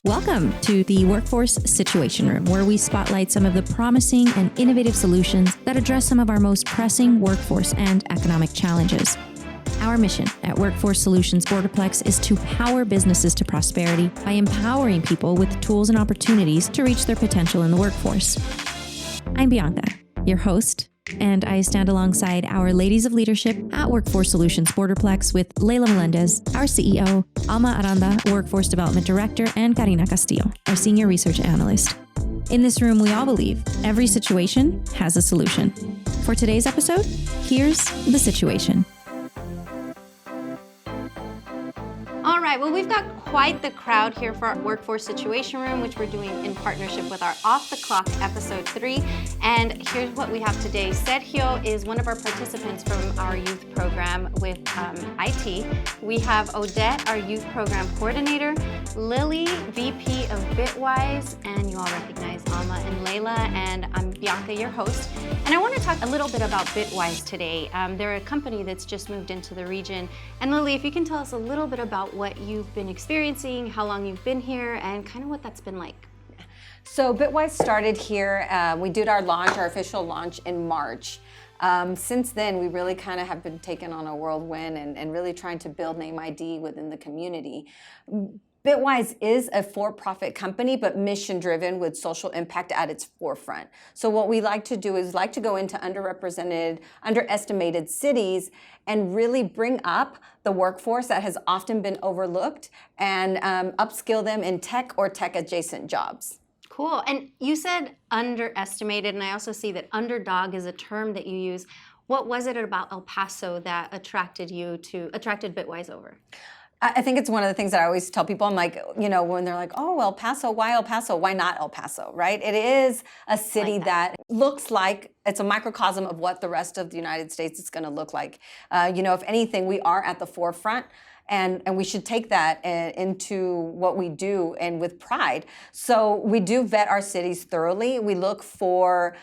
Welcome to the Workforce Situation Room, where we spotlight some of the promising and innovative solutions that address some of our most pressing workforce and economic challenges. Our mission at Workforce Solutions Borderplex is to power businesses to prosperity by empowering people with tools and opportunities to reach their potential in the workforce. I'm Bianca, your host, and I stand alongside our ladies of leadership at Workforce Solutions Borderplex with Leila Melendez, our CEO, Alma Aranda, Workforce Development Director, and Karina Castillo, our Senior Research Analyst. In this room, we all believe every situation has a solution. For today's episode, here's the situation. All right, well, we've got quite the crowd here for our Workforce Situation Room, which we're doing in partnership with our Off the Clock Episode 3. And here's what we have today. Sergio is one of our participants from our youth program with IT. We have Odette, our youth program coordinator, Lily, VP of Bitwise, and you all recognize Alma and Leila, and I'm Bianca, your host. And I want to talk a little bit about Bitwise today. They're a company that's just moved into the region. And Lily, if you can tell us a little bit about what you've been experiencing, how long you've been here, and kind of what that's been like. So Bitwise started here, we did our official launch in March. Since then, we really kind of have been taken on a whirlwind and really trying to build name ID within the community. Bitwise is a for-profit company, but mission-driven with social impact at its forefront. So what we like to do is to go into underrepresented, underestimated cities and really bring up the workforce that has often been overlooked and upskill them in tech or tech-adjacent jobs. Cool. And you said underestimated, and I also see that underdog is a term that you use. What was it about El Paso that attracted Bitwise over? I think it's one of the things that I always tell people. I'm like, when they're like, oh, El Paso, why El Paso? Why not El Paso, right? It is a city that looks like it's a microcosm of what the rest of the United States is going to look like. If anything, we are at the forefront. And we should take that into what we do and with pride. So we do vet our cities thoroughly. We look for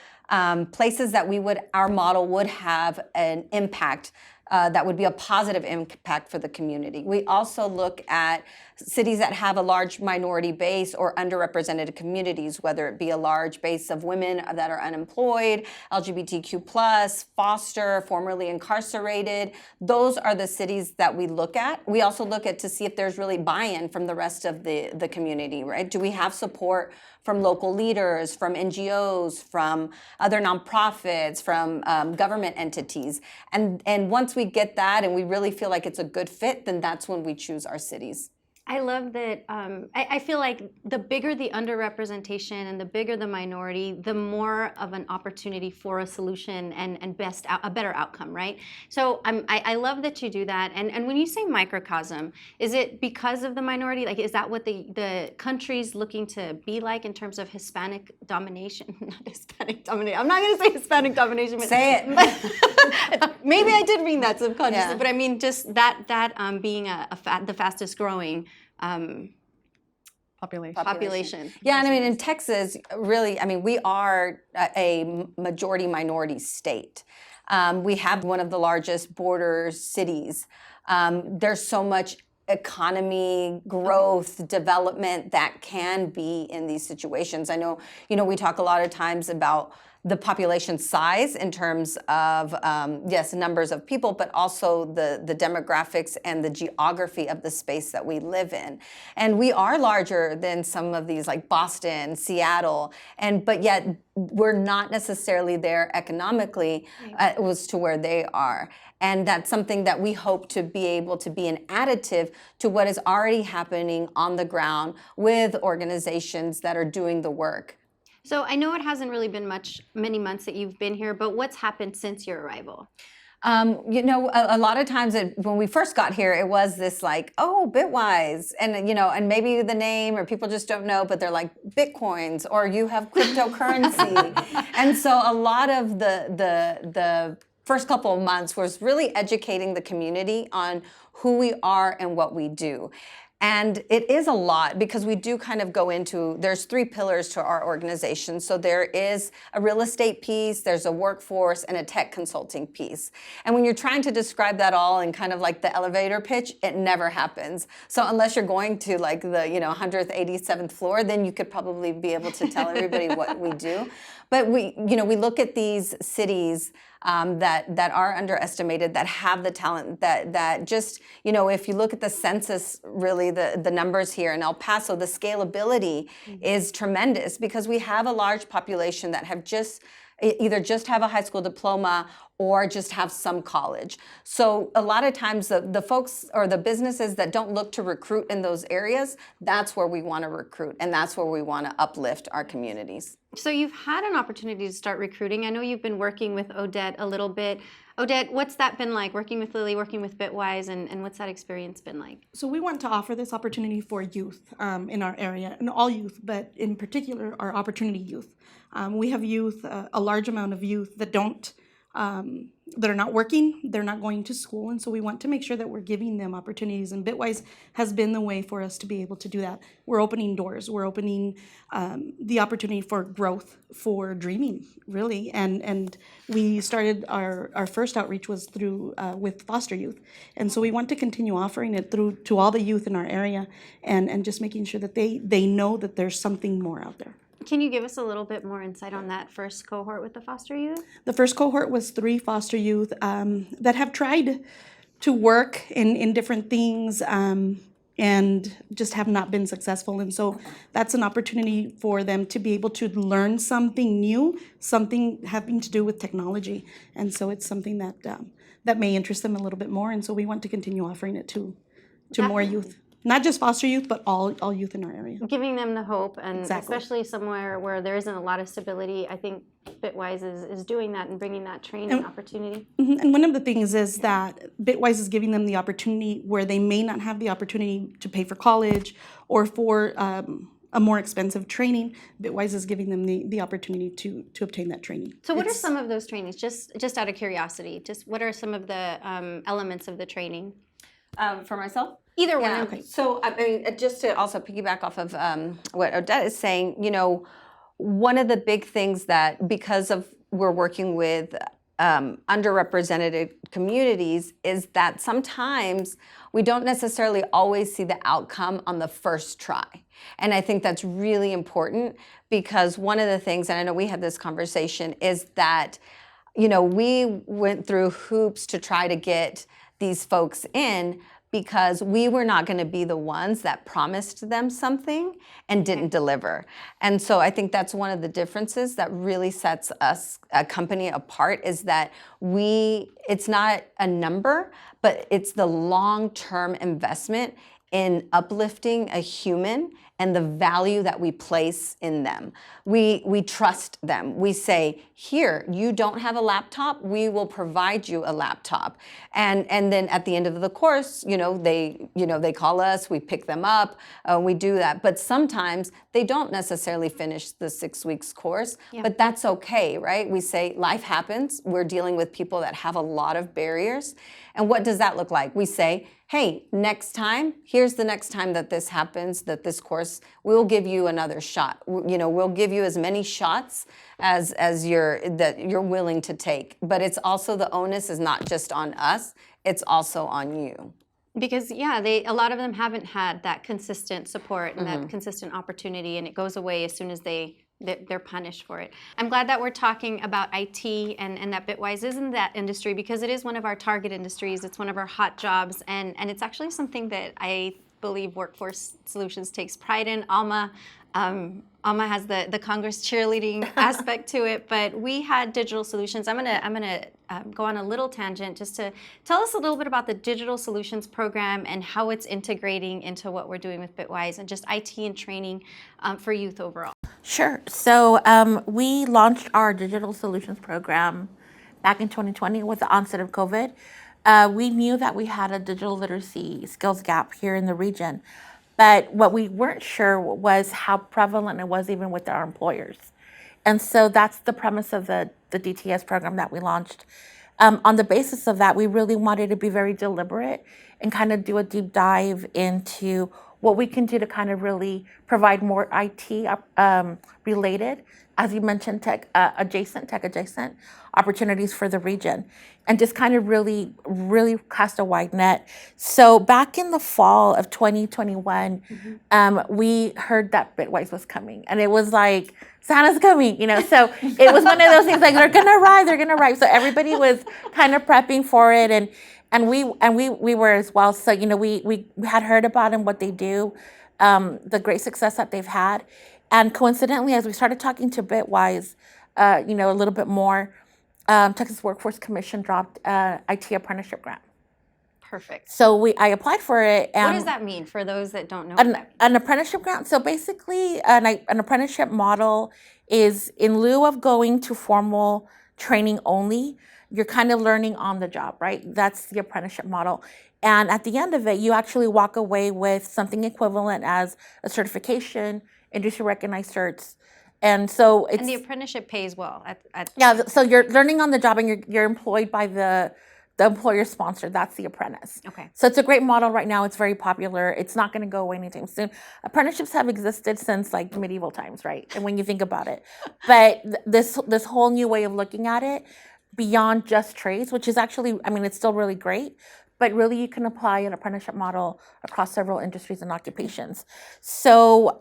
places that our model would have an impact that would be a positive impact for the community. We also look at cities that have a large minority base or underrepresented communities, whether it be a large base of women that are unemployed, LGBTQ+, foster, formerly incarcerated. Those are the cities that we look at. We also look at to see if there's really buy-in from the rest of the community, right? Do we have support from local leaders, from NGOs, from other nonprofits, from government entities? And once we get that and we really feel like it's a good fit, then that's when we choose our cities. I love that. I feel like the bigger the underrepresentation and the bigger the minority, the more of an opportunity for a solution and a better outcome, right? So I love that you do that. And when you say microcosm, is it because of the minority? Like, is that what the country's looking to be like in terms of Hispanic domination? Not Hispanic domination. I'm not going to say Hispanic domination. But say it. Maybe I did mean that subconsciously, but I mean just that being the fastest growing population. Yeah, and I mean in Texas, really, we are a majority minority state. We have one of the largest border cities. There's so much economy, growth, development that can be in these situations. I know, we talk a lot of times about the population size in terms of, yes, numbers of people, but also the demographics and the geography of the space that we live in. And we are larger than some of these like Boston, Seattle, but yet we're not necessarily there economically as to where they are. And that's something that we hope to be able to be an additive to what is already happening on the ground with organizations that are doing the work. So I know it hasn't really been many months that you've been here, but what's happened since your arrival? A lot of times when we first got here, it was this like, oh, Bitwise. And, and maybe the name or people just don't know, but they're like Bitcoins or you have cryptocurrency. And so a lot of the first couple of months was really educating the community on who we are and what we do. And it is a lot because we do kind of go into, there's 3 pillars to our organization. So there is a real estate piece, there's a workforce, and a tech consulting piece. And when you're trying to describe that all in kind of like the elevator pitch, it never happens. So unless you're going to like the 187th floor, then you could probably be able to tell everybody what we do. But we look at these cities that are underestimated, that have the talent, that just, if you look at the census, really the numbers here in El Paso, the scalability is tremendous because we have a large population that have either just have a high school diploma or just have some college. So a lot of times the folks or the businesses that don't look to recruit in those areas, that's where we want to recruit, and that's where we want to uplift our communities. So you've had an opportunity to start recruiting. I know you've been working with Odette a little bit. Odette, what's that been like, working with Lily, working with Bitwise, and what's that experience been like? So we want to offer this opportunity for youth in our area, and all youth, but in particular our opportunity youth. We have youth, a large amount of youth that that are not working, they're not going to school, and so we want to make sure that we're giving them opportunities, and Bitwise has been the way for us to be able to do that. We're opening doors, we're opening the opportunity for growth, for dreaming, really, and we started our first outreach was through with foster youth, and so we want to continue offering it to all the youth in our area, and just making sure that they know that there's something more out there. Can you give us a little bit more insight on that first cohort with the foster youth? The first cohort was 3 foster youth that have tried to work in different things and just have not been successful. And so that's an opportunity for them to be able to learn something new, something having to do with technology. And so it's something that may interest them a little bit more. And so we want to continue offering it to more youth. Not just foster youth, but all youth in our area. Giving them the hope, and Exactly. especially somewhere where there isn't a lot of stability. I think Bitwise is doing that and bringing that training opportunity. Mm-hmm. And one of the things is that Bitwise is giving them the opportunity where they may not have the opportunity to pay for college or for a more expensive training. Bitwise is giving them the opportunity to obtain that training. So what are some of those trainings, just out of curiosity? Just what are some of the elements of the training? For myself? Either one. Yeah. Okay. So, I mean, just to also piggyback off of what Odette is saying, one of the big things that, because of we're working with underrepresented communities, is that sometimes we don't necessarily always see the outcome on the first try. And I think that's really important because one of the things, and I know we had this conversation, is that, we went through hoops to try to get these folks in because we were not going to be the ones that promised them something and didn't deliver. And so I think that's one of the differences that really sets us, a company, apart, is that it's not a number, but it's the long-term investment in uplifting a human and the value that we place in them. We trust them. We say, here, you don't have a laptop, we will provide you a laptop. And then at the end of the course, they call us, we pick them up, we do that. But sometimes they don't necessarily finish the 6 weeks course, but that's okay, right? We say life happens. We're dealing with people that have a lot of barriers. And what does that look like? We say, hey, next time, here's the next time that this happens, that this course, we'll give you another shot. We'll give you as many shots as you're willing to take. But it's also, the onus is not just on us, it's also on you. Because a lot of them haven't had that consistent support and that consistent opportunity, and it goes away as soon as they're punished for it. I'm glad that we're talking about IT and that Bitwise is in that industry, because it is one of our target industries. It's one of our hot jobs, and it's actually something that I believe Workforce Solutions takes pride in. Alma has the Congress cheerleading aspect to it, but we had digital solutions. I'm gonna go on a little tangent just to tell us a little bit about the digital solutions program and how it's integrating into what we're doing with Bitwise and just IT and training for youth overall. Sure. So we launched our digital solutions program back in 2020 with the onset of COVID. We knew that we had a digital literacy skills gap here in the region, but what we weren't sure was how prevalent it was even with our employers. And so that's the premise of the DTS program that we launched. On the basis of that, we really wanted to be very deliberate and kind of do a deep dive into what we can do to kind of really provide more IT related, as you mentioned, tech adjacent opportunities for the region, and just kind of really cast a wide net. So back in the fall of 2021, we heard that Bitwise was coming, and it was like, Santa's coming, So it was one of those things like they're gonna arrive. So everybody was kind of prepping for it, and we were as well. So we had heard about them, what they do, the great success that they've had, and coincidentally, as we started talking to Bitwise, a little bit more, Texas Workforce Commission dropped IT apprenticeship grant. Perfect. So I applied for it. And what does that mean for those that don't know? An apprenticeship grant. So basically, an apprenticeship model is in lieu of going to formal training only, you're kind of learning on the job, right? That's the apprenticeship model. And at the end of it, you actually walk away with something equivalent as a certification, industry recognized certs. And so it's... And the apprenticeship pays well. Yeah, so you're learning on the job, and you're employed by the employer sponsor. That's the apprentice. Okay. So it's a great model right now. It's very popular. It's not going to go away anytime soon. Apprenticeships have existed since like medieval times, right? And when you think about it, but this whole new way of looking at it, beyond just trades, which is actually, it's still really great, but really you can apply an apprenticeship model across several industries and occupations. So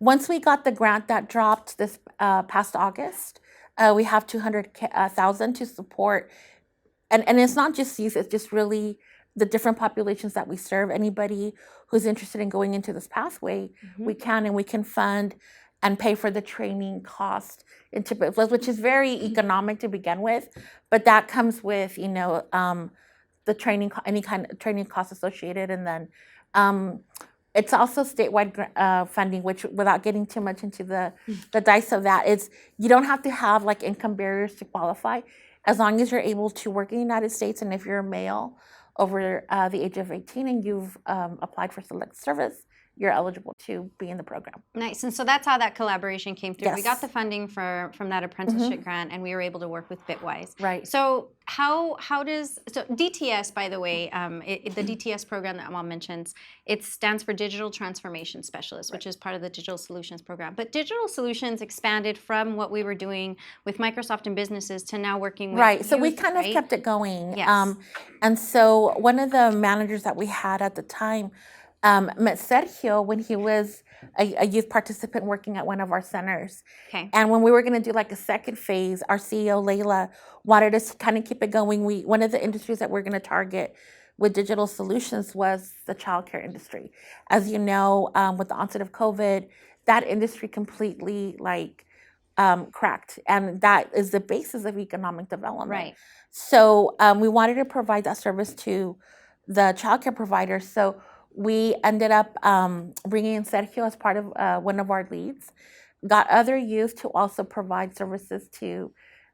once we got the grant that dropped this past August, we have $200,000 to support. And it's not just youth, it's just really the different populations that we serve. Anybody who's interested in going into this pathway, we can fund and pay for the training cost into Bitwise, which is very economic to begin with, but that comes with, the training, any kind of training costs associated. And then it's also statewide funding, which, without getting too much into the dice of that, is you don't have to have like income barriers to qualify. As long as you're able to work in the United States, and if you're a male over the age of 18 and you've applied for select service, you're eligible to be in the program. Nice. And so that's how that collaboration came through. Yes. We got the funding from that apprenticeship grant, and we were able to work with Bitwise. Right. So how does DTS, by the way, the DTS program that Mom mentions, it stands for Digital Transformation Specialist, which is part of the Digital Solutions program. But Digital Solutions expanded from what we were doing with Microsoft and businesses to now working with Right. So youth, we kind of right? kept it going. Yes. And so one of the managers that we had at the time met Sergio when he was a youth participant working at one of our centers. Okay. And when we were going to do like a second phase, our CEO, Layla, wanted us to kind of keep it going. One of the industries that we're going to target with digital solutions was the childcare industry. As you know, with the onset of COVID, that industry completely cracked. And that is the basis of economic development. Right. So we wanted to provide that service to the childcare providers. So we ended up bringing in Sergio as part of one of our leads, got other youth to also provide services to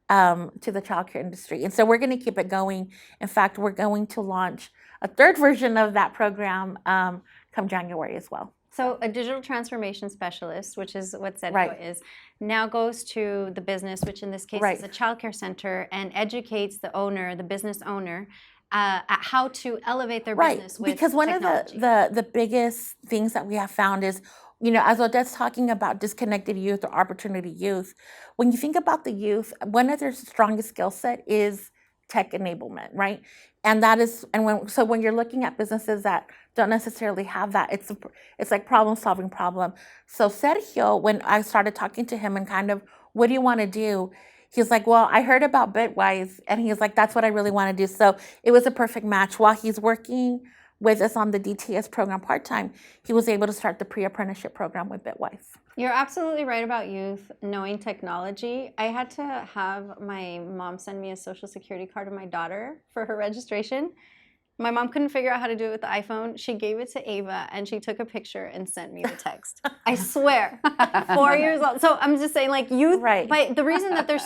the childcare industry. And so we're going to keep it going. In fact, we're going to launch a third version of that program come January as well. So a digital transformation specialist, which is what Sergio is, now goes to the business, which in this case is a childcare center, and educates the business owner, at how to elevate their business with because one technology. of the biggest things that we have found is, as Odette's talking about disconnected youth or opportunity youth, when you think about the youth, one of their strongest skill set is tech enablement, right? And that is, when you're looking at businesses that don't necessarily have that, it's like solving problem. So Sergio, when I started talking to him and kind of, what do you want to do? He's like, well, I heard about Bitwise, and he's like, that's what I really want to do. So it was a perfect match. While he's working with us on the DTS program part-time, he was able to start the pre-apprenticeship program with Bitwise. You're absolutely right about youth knowing technology. I had to have my mom send me a social security card of my daughter for her registration. My mom couldn't figure out how to do it with the iPhone. She gave it to Ava, and she took a picture and sent me the text. I swear, 4 years old. So I'm just saying, youth. Right. But the reason that they're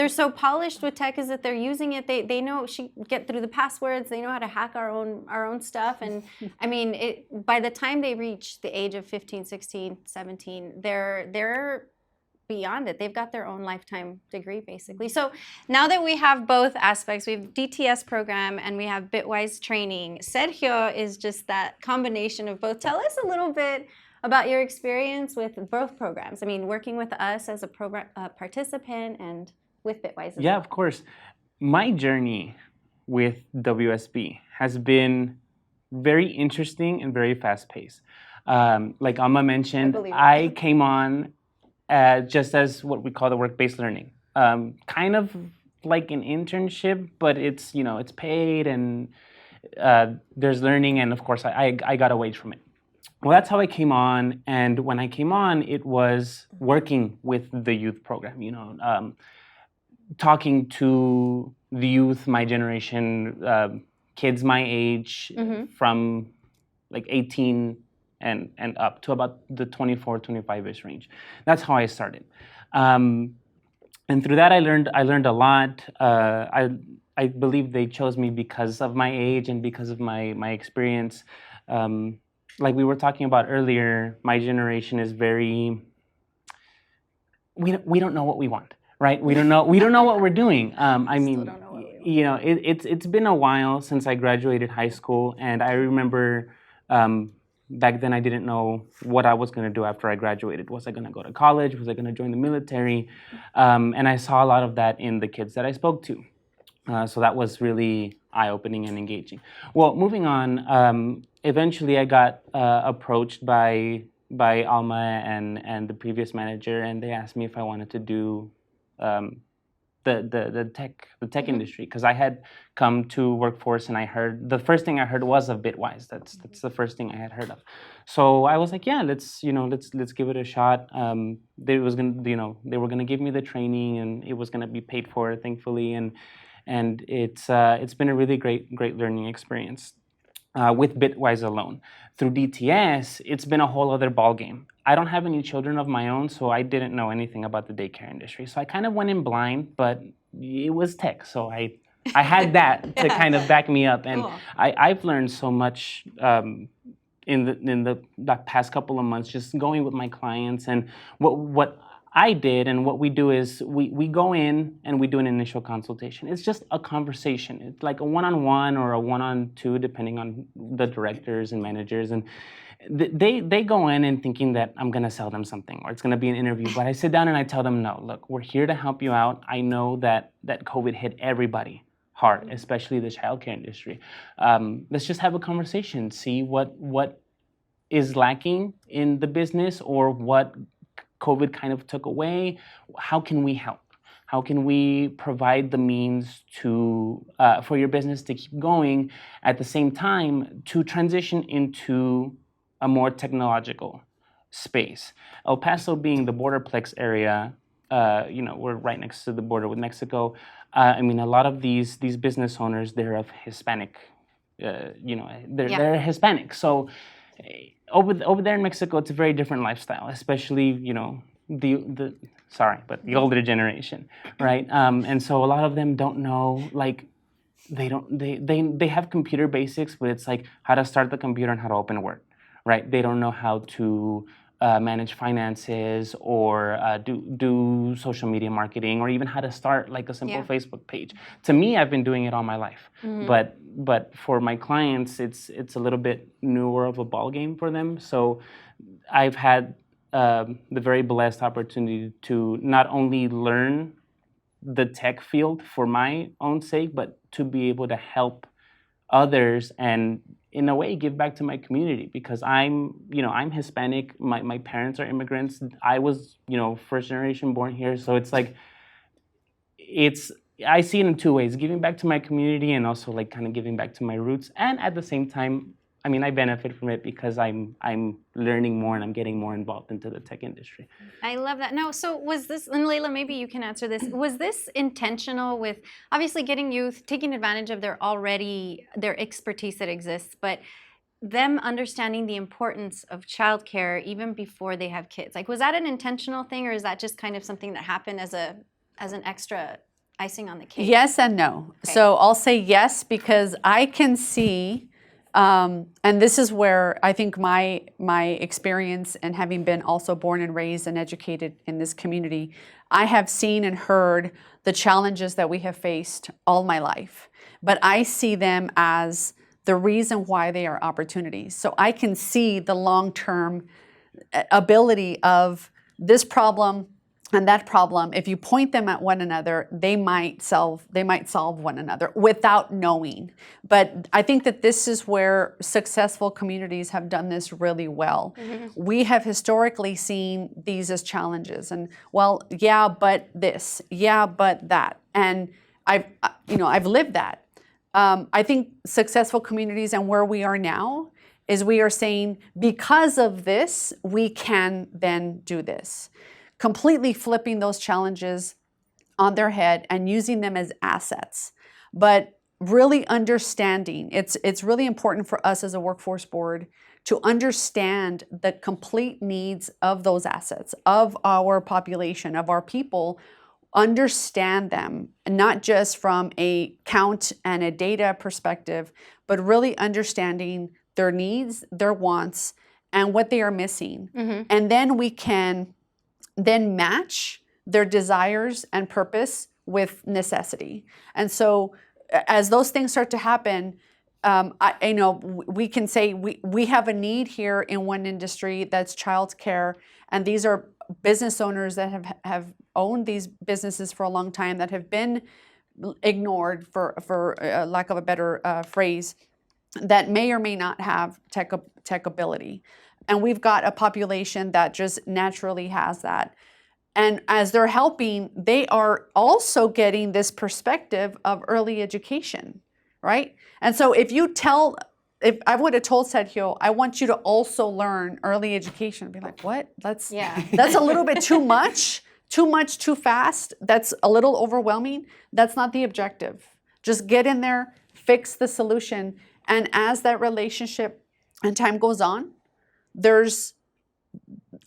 so polished with tech is that they're using it. They know get through the passwords. They know how to hack our own stuff. And by the time they reach the age of 15, 16, 17, they're beyond it. They've got their own lifetime degree, basically. So now that we have both aspects, we have DTS program and we have Bitwise training. Sergio is just that combination of both. Tell us a little bit about your experience with both programs. I mean, working with us as a program participant and with Bitwise. Yeah, of course. My journey with WSB has been very interesting and very fast-paced. Like Alma mentioned, I came on just as what we call the work-based learning. Kind of like an internship, but it's, you know, it's paid and there's learning, and of course I got a wage from it. Well, that's how I came on, and when I came on, it was working with the youth program, you know, talking to the youth, my generation, kids my age, from like 18 and up to about the 24, 25-ish range. That's how I started. And through that, I learned a lot. I believe they chose me because of my age and because of my experience. Like we were talking about earlier, my generation is very, we don't know what we want, right? We don't know what we're doing. I mean, you know, it's been a while since I graduated high school, and I remember back then I didn't know what I was going to do after I graduated. Was I going to go to college? Was I going to join the military? And I saw a lot of that in the kids that I spoke to. So that was really eye-opening and engaging. Well, moving on, eventually I got approached by Alma and the previous manager, and they asked me if I wanted to do the tech industry, because I had come to Workforce and I heard the first thing I heard was of Bitwise. That's the first thing I had heard of. So I was like, yeah, let's give it a shot. They were gonna give me the training, and it was gonna be paid for, thankfully, and it's been a really great learning experience. With Bitwise alone. Through DTS, it's been a whole other ballgame. I don't have any children of my own, so I didn't know anything about the daycare industry. So I kind of went in blind, but it was tech, so I had that to kind of back me up. And cool. I've learned so much in the past couple of months, just going with my clients. And what I did and what we do is we go in and we do an initial consultation. It's just a conversation. It's like a one-on-one or a one-on-two, depending on the directors and managers. And they go in and thinking that I'm going to sell them something or it's going to be an interview. But I sit down and I tell them, no, look, we're here to help you out. I know that COVID hit everybody hard, especially the childcare industry. Let's just have a conversation, see what is lacking in the business or what COVID kind of took away. How can we help? How can we provide the means to for your business to keep going, at the same time to transition into a more technological space? El Paso being the Borderplex area, we're right next to the border with Mexico. I mean, a lot of these business owners, they're of Hispanic, they're Hispanic. So over there in Mexico, it's a very different lifestyle, especially, the older generation, right? And so a lot of them don't know, like, they have computer basics, but it's like how to start the computer and how to open Word, right? They don't know how to manage finances or do social media marketing, or even how to start like a simple Facebook page. To me, I've been doing it all my life, but for my clients, it's a little bit newer of a ball game for them. So I've had the very blessed opportunity to not only learn the tech field for my own sake, but to be able to help others and in a way give back to my community, because I'm Hispanic. My parents are immigrants. I was, first generation born here. So it's like, I see it in two ways: giving back to my community and also like kind of giving back to my roots. And at the same time, I mean, I benefit from it because I'm learning more and I'm getting more involved into the tech industry. I love that. No, so was this, and Leila, maybe you can answer this. Was this intentional with obviously getting youth, taking advantage of their expertise that exists, but them understanding the importance of childcare even before they have kids? Like, was that an intentional thing, or is that just kind of something that happened as an extra icing on the cake? Yes and no. Okay. So I'll say yes, because I can see And this is where I think my experience, and having been also born and raised and educated in this community, I have seen and heard the challenges that we have faced all my life. But I see them as the reason why they are opportunities. So I can see the long-term ability of this problem and that problem. If you point them at one another, they might solve one another without knowing. But I think that this is where successful communities have done this really well. We have historically seen these as challenges, and well, yeah, but this, yeah, but that, and I've lived that. I think successful communities and where we are now is we are saying, because of this, we can then do this. Completely flipping those challenges on their head and using them as assets. But really understanding, it's really important for us as a workforce board to understand the complete needs of those assets, of our population, of our people, understand them, not just from a count and a data perspective, but really understanding their needs, their wants, and what they are missing. And then we can then match their desires and purpose with necessity. And so as those things start to happen, we can say we have a need here in one industry, that's childcare, and these are business owners that have owned these businesses for a long time, that have been ignored, for lack of a better phrase, that may or may not have tech ability. And we've got a population that just naturally has that. And as they're helping, they are also getting this perspective of early education, right? And so if I would have told Sergio, I want you to also learn early education, I'd be like, what? That's a little bit too much, too fast. That's a little overwhelming. That's not the objective. Just get in there, fix the solution. And as that relationship and time goes on, there's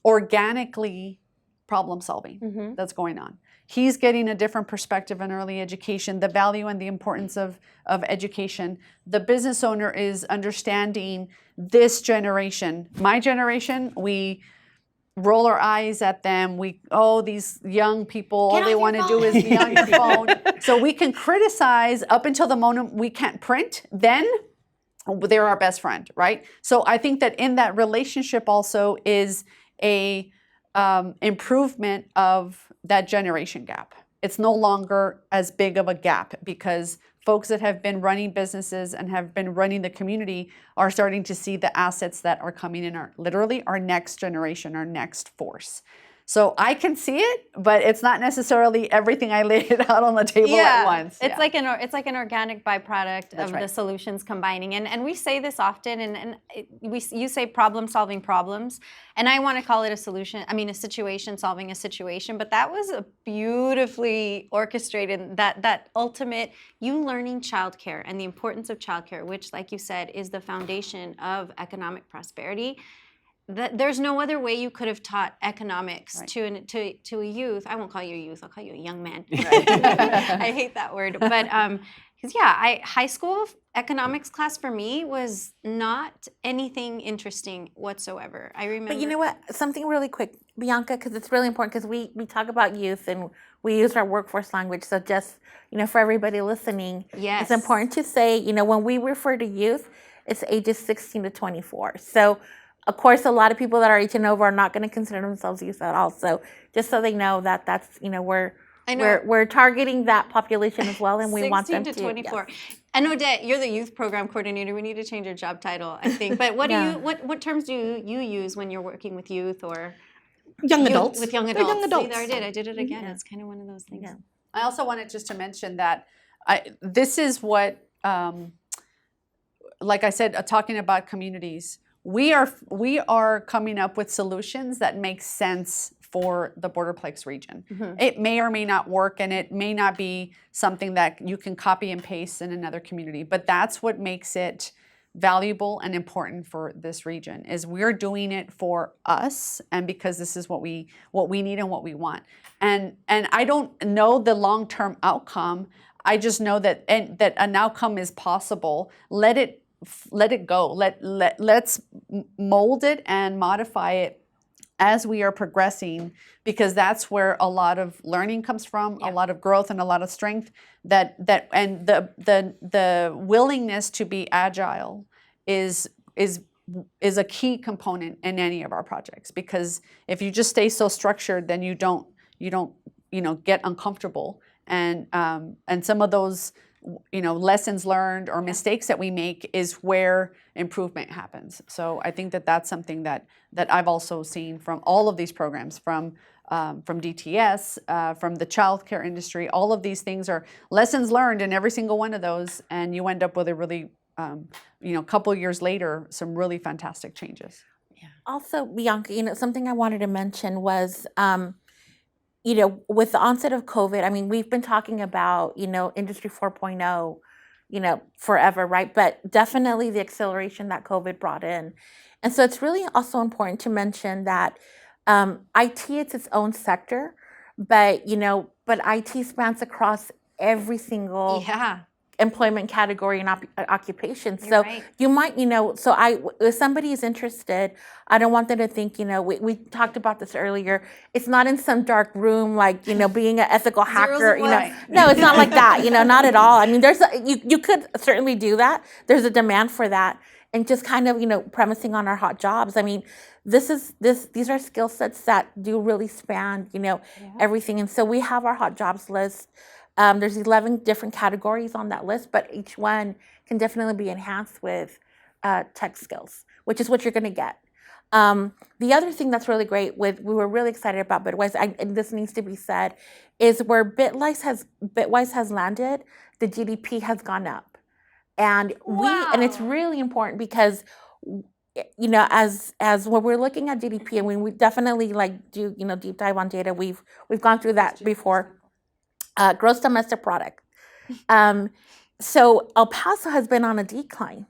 organically problem solving that's going on. He's getting a different perspective in early education, the value and the importance of education. The business owner is understanding this generation. My generation, we roll our eyes at them. These young people, all they want to do is be on your phone. So we can criticize up until the moment we can't print, then they're our best friend, right? So I think that in that relationship also is a improvement of that generation gap. It's no longer as big of a gap because folks that have been running businesses and have been running the community are starting to see the assets that are coming in, literally our next generation, our next force. So I can see it, but it's not necessarily everything I laid it out on the table at once. It's like an organic byproduct That's of right. the solutions combining. And we say this often, you say problem solving problems, and I want to call it a situation solving a situation, but that was a beautifully orchestrated, that ultimate, you learning childcare and the importance of childcare, which, like you said, is the foundation of economic prosperity. There's no other way you could have taught economics to a youth. I won't call you a youth. I'll call you a young man. Right. I hate that word. But high school economics class for me was not anything interesting whatsoever. I remember. But you know what? Something really quick, Bianca, because it's really important, because we talk about youth and we use our workforce language. So just, for everybody listening, it's important to say, when we refer to youth, it's ages 16 to 24. So of course, a lot of people that are 18 and over are not going to consider themselves youth at all. So just so they know that's, we're targeting that population as well, and we want them to. 16 to 24. Yes. And Odette, you're the youth program coordinator. We need to change your job title, I think. But what terms do you use when you're working with youth or young adults? With young adults. Young adults. See, I did it again. It's kind of one of those things. Yeah. I also wanted just to mention that this is what, like I said, talking about communities. We are coming up with solutions that make sense for the Borderplex region. It may or may not work, and it may not be something that you can copy and paste in another community, but that's what makes it valuable and important for this region, is we're doing it for us, and because this is what we need and what we want. And I don't know the long-term outcome. I just know that an outcome is possible. Let it let it go. Let's mold it and modify it as we are progressing, because that's where a lot of learning comes from, a lot of growth and a lot of strength, and the willingness to be agile is a key component in any of our projects. Because if you just stay so structured, then you don't get uncomfortable, and some of those lessons learned or mistakes that we make is where improvement happens. So I think that's something that I've also seen from all of these programs, from DTS, from the childcare industry. All of these things are lessons learned in every single one of those, and you end up with a really, couple years later, some really fantastic changes. Also, Bianca, something I wanted to mention was, with the onset of COVID, I mean, we've been talking about, Industry 4.0, forever, right? But definitely the acceleration that COVID brought in. And so it's really also important to mention that IT, it's its own sector, but IT spans across every single employment category and occupation. So right. you might, if somebody is interested, I don't want them to think, we talked about this earlier. It's not in some dark room, like, being an ethical hacker, No, it's not like that, not at all. I mean, you could certainly do that. There's a demand for that. And just kind of, premising on our hot jobs. I mean, these are skill sets that do really span, everything. And so we have our hot jobs list. There's 11 different categories on that list, but each one can definitely be enhanced with tech skills, which is what you're going to get. The other thing that's really great, we were really excited about Bitwise, and this needs to be said, is where Bitwise has landed, the GDP has gone up, and and it's really important because, as when we're looking at GDP, and when we definitely do deep dive on data, we've gone through that before. Gross domestic product. So El Paso has been on a decline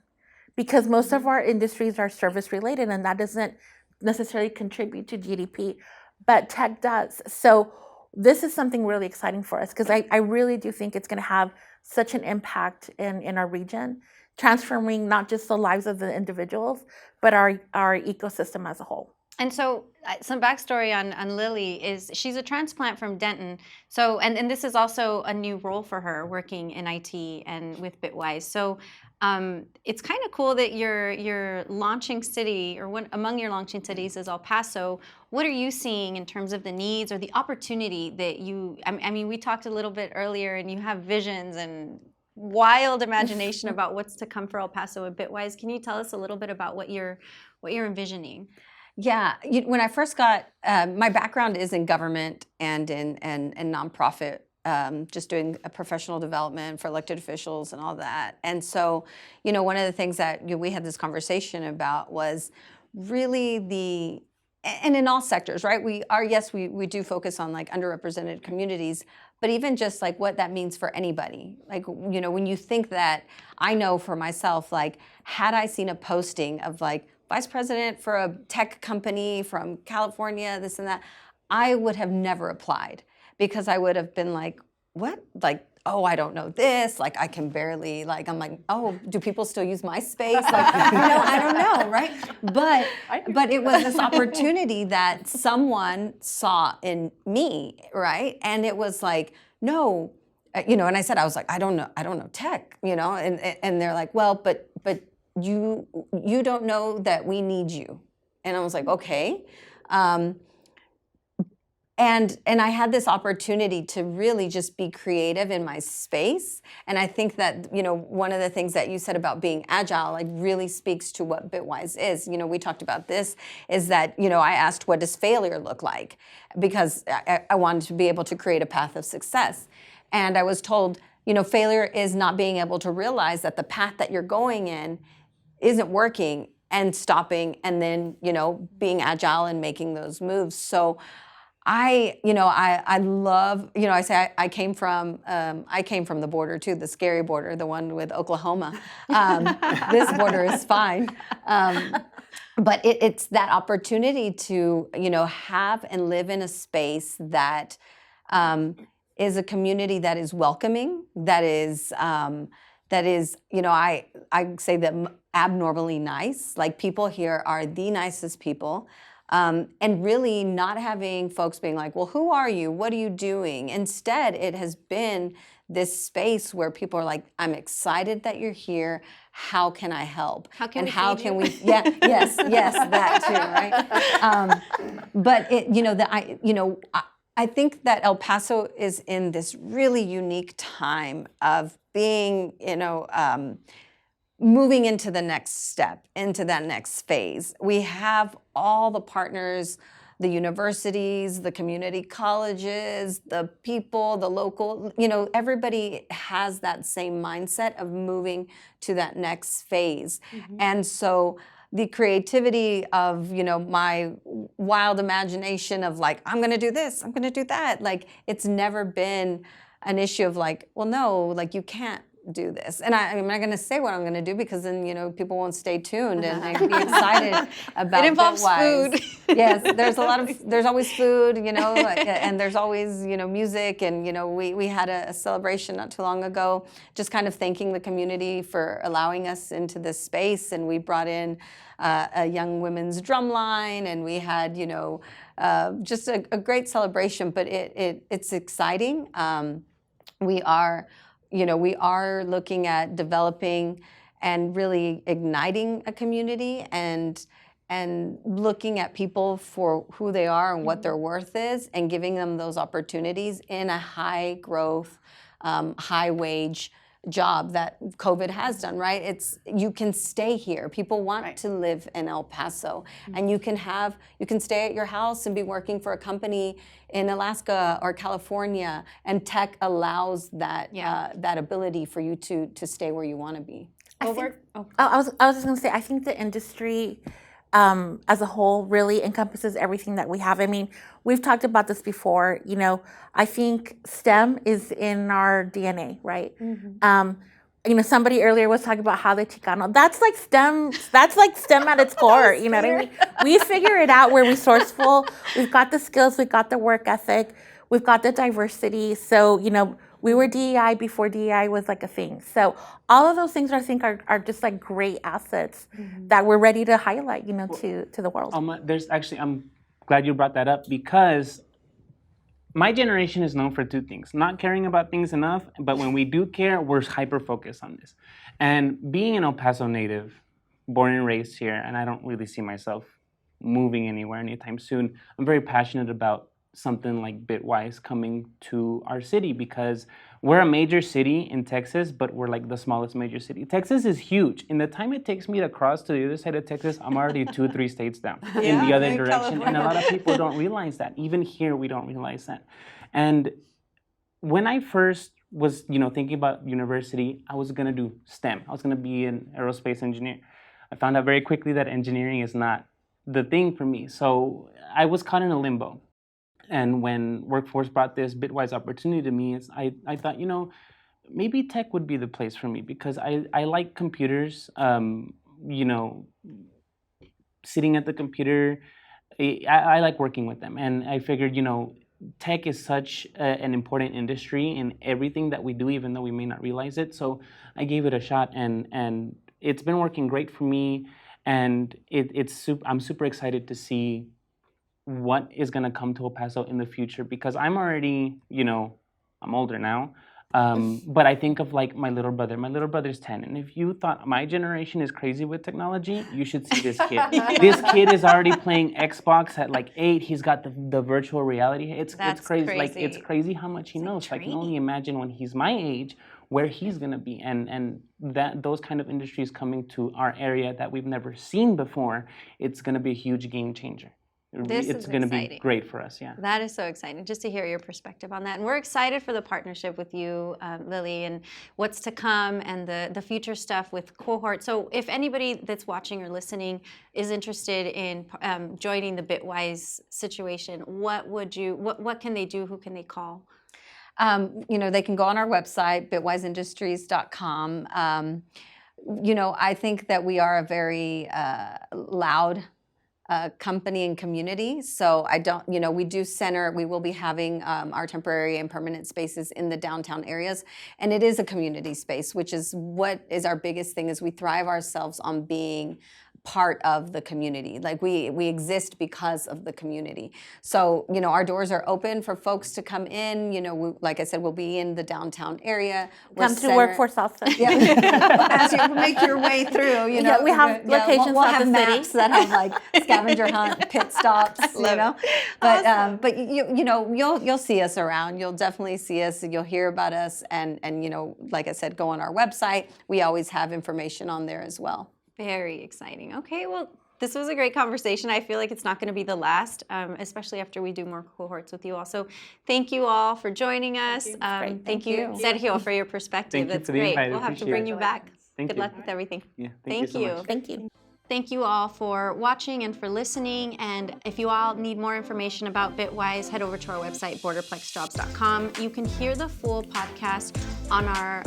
because most of our industries are service related, and that doesn't necessarily contribute to GDP, but tech does. So this is something really exciting for us because I really do think it's going to have such an impact in our region, transforming not just the lives of the individuals, but our ecosystem as a whole. And so some backstory on Lily is she's a transplant from Denton. So, and this is also a new role for her, working in IT and with Bitwise. So it's kind of cool that your launching city, or one among your launching cities, is El Paso. What are you seeing in terms of the needs or the opportunity that I mean, we talked a little bit earlier, and you have visions and wild imagination about what's to come for El Paso and Bitwise. Can you tell us a little bit about what you're envisioning? Yeah, when I first got, my background is in government and in nonprofit, just doing a professional development for elected officials and all that. And so, one of the things that we had this conversation about was really and in all sectors, right? We do focus on underrepresented communities, but even just what that means for anybody. When you think that, I know for myself, had I seen a posting of vice president for a tech company from California, this and that, I would have never applied because I would have been like, what? Oh, I don't know this. I can barely, I'm like, oh, do people still use MySpace? I don't know, right? But it was this opportunity that someone saw in me, right? And it was no, and I said, I was like, I don't know tech, and they're like, well, but you don't know that we need you. And I was like, okay. And I had this opportunity to really just be creative in my space. And I think that, one of the things that you said about being agile, really speaks to what Bitwise is. We talked about this, is that, I asked, what does failure look like? Because I wanted to be able to create a path of success. And I was told, failure is not being able to realize that the path that you're going in isn't working, and stopping, and then, being agile and making those moves. So I love, I say I came from the border too, the scary border, the one with Oklahoma. This border is fine. But it's that opportunity to, have and live in a space that is a community that is welcoming, that is that is, I say that abnormally nice. Like people here are the nicest people. And really not having folks being like, well, who are you? What are you doing? Instead, it has been this space where people are like, I'm excited that you're here. How can I help? How can and we how feed can you? we? Yeah, yes, that too, right? But I think that El Paso is in this really unique time of being, moving into the next step, into that next phase. We have all the partners, the universities, the community colleges, the people, the local, everybody has that same mindset of moving to that next phase. And so the creativity of, my wild imagination of like, I'm going to do this, I'm going to do that. Like, it's never been an issue of like, well, no, like you can't do this. And I'm not going to say what I'm going to do because then, people won't stay tuned and be excited about It involves Bitwise. food. Yes, there's always food, and there's always, music. And, we had a celebration not too long ago, just kind of thanking the community for allowing us into this space. And we brought in a young women's drum line, and we had, just a great celebration. But it's exciting. We are looking at developing and really igniting a community and looking at people for who they are and what their worth is, and giving them those opportunities in a high growth, high wage job that COVID has done, right? You can stay here. People want to live in El Paso, and you can stay at your house and be working for a company in Alaska or California, and tech allows that that ability for you to stay where you want to be. I was just going to say, I think the industry as a whole really encompasses everything that we have. I mean, we've talked about this before. I think STEM is in our DNA, right? Somebody earlier was talking about how the Chicano. That's like STEM. That's like STEM at its core. You know what I mean? We figure it out. We're resourceful. We've got the skills. We've got the work ethic. We've got the diversity. So we were DEI before DEI was like a thing. So all of those things I think are just like great assets that we're ready to highlight, to the world. I'm glad you brought that up, because my generation is known for two things: not caring about things enough, but when we do care, we're hyper focused on this. And being an El Paso native, born and raised here, and I don't really see myself moving anywhere anytime soon, I'm very passionate about something like Bitwise coming to our city, because we're a major city in Texas, but we're like the smallest major city. Texas is huge. In the time it takes me to cross to the other side of Texas, I'm already 2-3 states down in the other direction. And a lot of people don't realize that. Even here, we don't realize that. And when I first was, thinking about university, I was gonna do STEM. I was gonna be an aerospace engineer. I found out very quickly that engineering is not the thing for me. So I was caught in a limbo. And when Workforce brought this Bitwise opportunity to me, I thought, maybe tech would be the place for me, because I like computers, sitting at the computer. I like working with them. And I figured, tech is such an important industry in everything that we do, even though we may not realize it. So I gave it a shot, and it's been working great for me. And I'm super excited to see what is going to come to El Paso in the future, because I'm already, I'm older now, but I think of like my little brother. My little brother's 10, and if you thought my generation is crazy with technology, you should see this kid. This kid is already playing Xbox at like 8. He's got the virtual reality. It's crazy. Like, it's crazy how much he knows. I can only imagine when he's my age where he's going to be, and that those kind of industries coming to our area that we've never seen before, it's going to be a huge game changer. It's going to be great for us, yeah. That is so exciting, just to hear your perspective on that. And we're excited for the partnership with you, Lily, and what's to come, and the future stuff with Cohort. So if anybody that's watching or listening is interested in joining the Bitwise situation, what can they do? Who can they call? They can go on our website, bitwiseindustries.com. I think that we are a very loud company and community. So I don't, we will be having our temporary and permanent spaces in the downtown areas. And it is a community space, which is what is our biggest thing, is we thrive ourselves on being part of the community. Like we exist because of the community. So, our doors are open for folks to come in. Like I said, we'll be in the downtown area. Come to Workforce also. Yeah. As you make your way through, we have locations we'll throughout have the maps city. that have like scavenger hunt pit stops, But you'll see us around. You'll definitely see us. You'll hear about us, and like I said, go on our website. We always have information on there as well. Very exciting. Okay, well, this was a great conversation. I feel like it's not going to be the last, especially after we do more cohorts with you all. So thank you all for joining us. Thank you, Sergio, for your perspective. Thank you That's for the great. invite. I We'll have to appreciate bring it. you back. Thank Good you. luck with everything. Yeah, Thank so you. much. Thank you. Thank you all for watching and for listening. And if you all need more information about Bitwise, head over to our website, borderplexjobs.com. You can hear the full podcast on our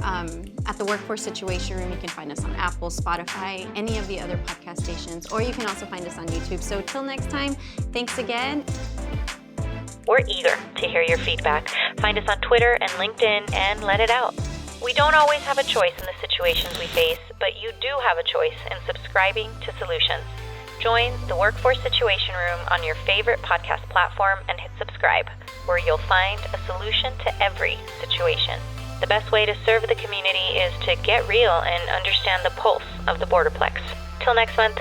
at the Workforce Situation Room. You can find us on Apple, Spotify, any of the other podcast stations, or you can also find us on YouTube. So till next time, thanks again. We're eager to hear your feedback. Find us on Twitter and LinkedIn and let it out. We don't always have a choice in the situations we face, but you do have a choice in subscribing to solutions. Join the Workforce Situation Room on your favorite podcast platform and hit subscribe, where you'll find a solution to every situation. The best way to serve the community is to get real and understand the pulse of the Borderplex. Till next month.